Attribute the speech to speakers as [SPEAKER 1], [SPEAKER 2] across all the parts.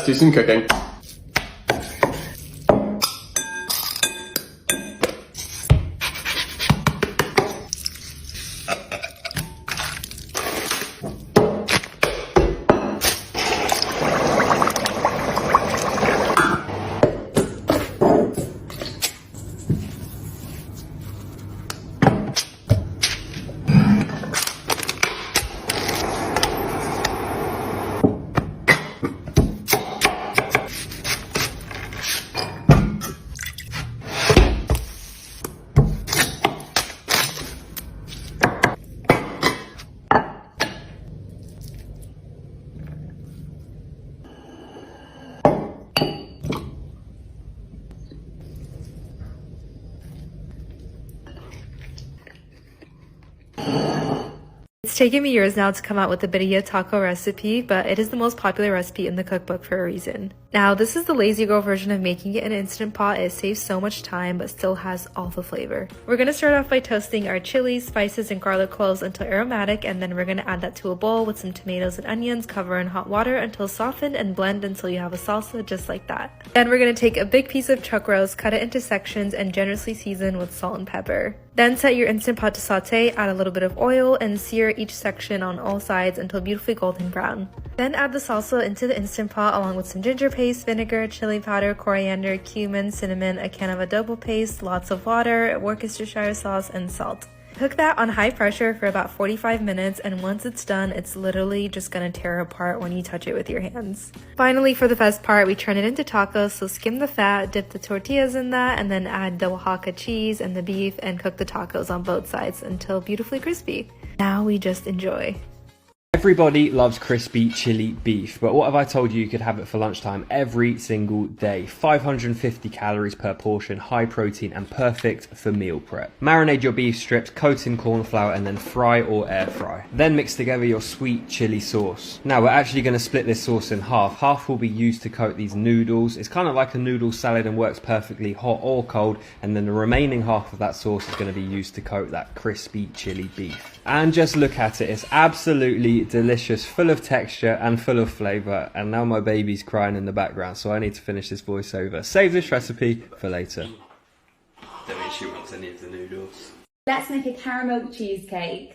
[SPEAKER 1] do some cooking.
[SPEAKER 2] It's taken me years now to come out with a birria taco recipe, but it is the most popular recipe in the cookbook for a reason. Now, this is the lazy girl version of making it in an Instant Pot. It saves so much time, but still has all the flavor. We're gonna start off by toasting our chilies, spices, and garlic cloves until aromatic, and then we're gonna add that to a bowl with some tomatoes and onions, cover in hot water until softened, and blend until you have a salsa just like that. Then we're gonna take a big piece of chuck roast, cut it into sections, and generously season with salt and pepper. Then set your Instant Pot to saute, add a little bit of oil, and sear each section on all sides until beautifully golden brown. Then add the salsa into the Instant Pot along with some ginger paste, vinegar, chili powder, coriander, cumin, cinnamon, a can of adobo paste, lots of water, Worcestershire sauce, and salt. Cook that on high pressure for about 45 minutes, and once it's done, it's literally just gonna tear apart when you touch it with your hands. Finally, for the best part, we turn it into tacos, so skim the fat, dip the tortillas in that, and then add the Oaxaca cheese and the beef and cook the tacos on both sides until beautifully crispy. Now we just enjoy.
[SPEAKER 3] Everybody loves crispy chili beef, but what have I told you? You could have it for lunchtime every single day. 550 calories per portion, high protein, and perfect for meal prep. Marinate your beef strips, coat in corn flour, and then fry or air fry. Then mix together your sweet chili sauce. Now we're actually going to split this sauce in half. Half will be used to coat these noodles. It's kind of like a noodle salad and works perfectly hot or cold. And then the remaining half of that sauce is going to be used to coat that crispy chili beef. And just look at it, it's absolutely delicious, full of texture and full of flavour. And now my baby's crying in the background, so I need to finish this voiceover. Save this recipe for later. Don't mean she wants any of the noodles.
[SPEAKER 4] Let's make a caramel cheesecake.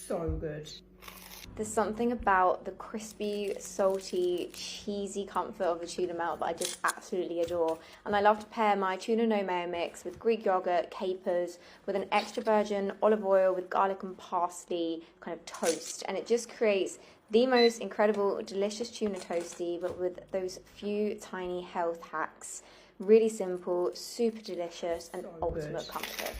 [SPEAKER 4] So good.
[SPEAKER 5] There's something about the crispy, salty, cheesy comfort of the tuna melt that I just absolutely adore. And I love to pair my tuna no mayo mix with Greek yogurt, capers, with an extra virgin olive oil with garlic and parsley kind of toast. And it just creates the most incredible, delicious tuna toasty, but with those few tiny health hacks. Really simple, super delicious, and ultimate comfort.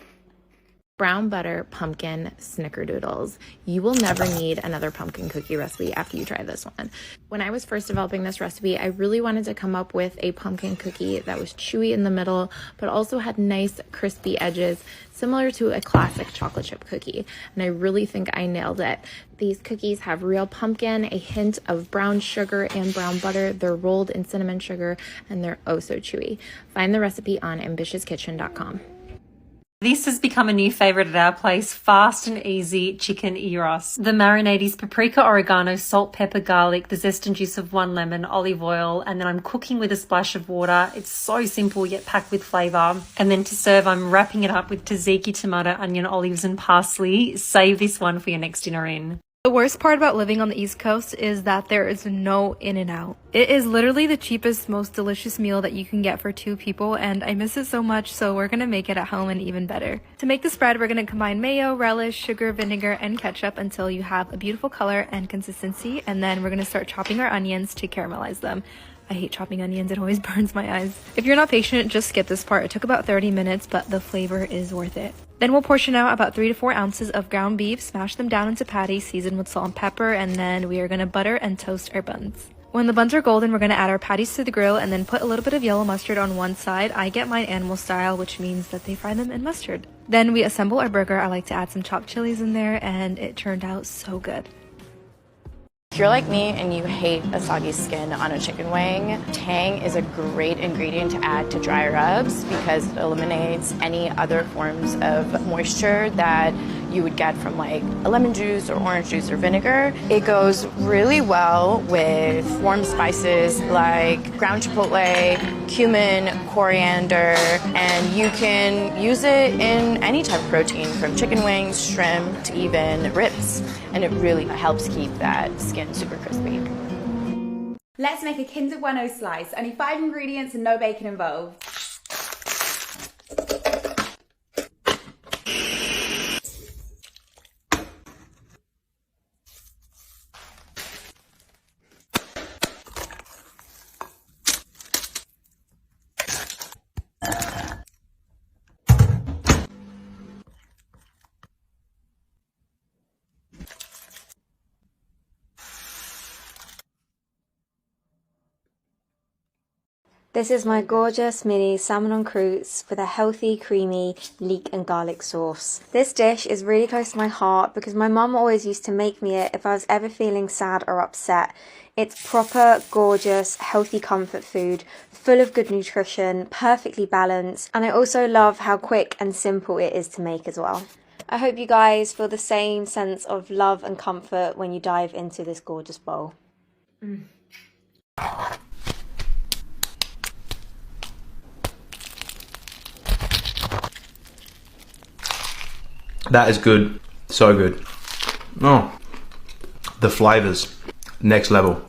[SPEAKER 1] Brown butter pumpkin snickerdoodles. You will never need another pumpkin cookie recipe after you try this one. When I was first developing this recipe, I really wanted to come up with a pumpkin cookie that was chewy in the middle, but also had nice crispy edges, similar to a classic chocolate chip cookie. And I really think I nailed it. These cookies have real pumpkin, a hint of brown sugar and brown butter. They're rolled in cinnamon sugar, and they're oh so chewy. Find the recipe on ambitiouskitchen.com.
[SPEAKER 6] This has become a new favourite at our place, fast and easy chicken gyros. The marinade is paprika, oregano, salt, pepper, garlic, the zest and juice of 1 lemon, olive oil, and then I'm cooking with a splash of water. It's so simple yet packed with flavour. And then to serve, I'm wrapping it up with tzatziki, tomato, onion, olives and parsley. Save this one for your next dinner in.
[SPEAKER 2] The worst part about living on the East Coast is that there is no In-N-Out. It is literally the cheapest, most delicious meal that you can get for 2 people, and I miss it so much, so we're gonna make it at home and even better. To make the spread, we're gonna combine mayo, relish, sugar, vinegar, and ketchup until you have a beautiful color and consistency, and then we're gonna start chopping our onions to caramelize them. I hate chopping onions, it always burns my eyes. If you're not patient, just skip this part. It took about 30 minutes, but the flavor is worth it. Then we'll portion out about 3 to 4 ounces of ground beef, smash them down into patties, season with salt and pepper, and then we are gonna butter and toast our buns. When the buns are golden, we're gonna add our patties to the grill and then put a little bit of yellow mustard on one side. I get mine animal style, which means that they fry them in mustard. Then we assemble our burger. I like to add some chopped chilies in there, and it turned out so good.
[SPEAKER 1] If you're like me and you hate a soggy skin on a chicken wing, tang is a great ingredient to add to dry rubs because it eliminates any other forms of moisture that you would get from like a lemon juice or orange juice or vinegar. It goes really well with warm spices like ground chipotle, cumin, coriander, and you can use it in any type of protein from chicken wings, shrimp, to even ribs. And it really helps keep that skin super crispy.
[SPEAKER 4] Let's make a Kinder Bueno slice. Only 5 ingredients and no bacon involved.
[SPEAKER 5] This is my gorgeous mini salmon en croûtes with a healthy, creamy leek and garlic sauce. This dish is really close to my heart because my mum always used to make me it if I was ever feeling sad or upset. It's proper, gorgeous, healthy comfort food, full of good nutrition, perfectly balanced, and I also love how quick and simple it is to make as well. I hope you guys feel the same sense of love and comfort when you dive into this gorgeous bowl.
[SPEAKER 7] That is good. So good. Oh, the flavors, next level.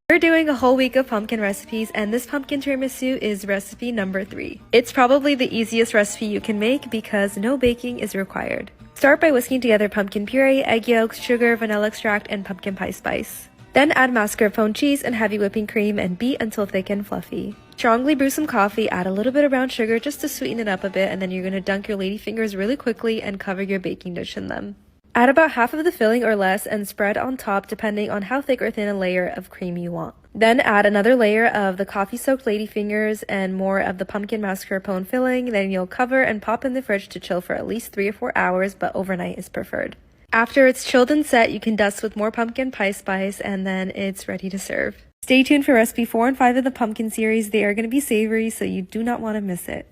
[SPEAKER 2] We're doing a whole week of pumpkin recipes, and this pumpkin tiramisu is recipe number 3. It's probably the easiest recipe you can make because no baking is required. Start by whisking together pumpkin puree, egg yolks, sugar, vanilla extract, and pumpkin pie spice. Then add mascarpone cheese and heavy whipping cream and beat until thick and fluffy. Strongly brew some coffee, add a little bit of brown sugar just to sweeten it up a bit, and then you're going to dunk your ladyfingers really quickly and cover your baking dish in them. Add about half of the filling or less and spread on top depending on how thick or thin a layer of cream you want. Then add another layer of the coffee-soaked ladyfingers and more of the pumpkin mascarpone filling. Then you'll cover and pop in the fridge to chill for at least 3 or 4 hours, but overnight is preferred. After it's chilled and set, you can dust with more pumpkin pie spice and then it's ready to serve. Stay tuned for recipe 4 and 5 of the pumpkin series. They are going to be savory, so you do not want to miss it.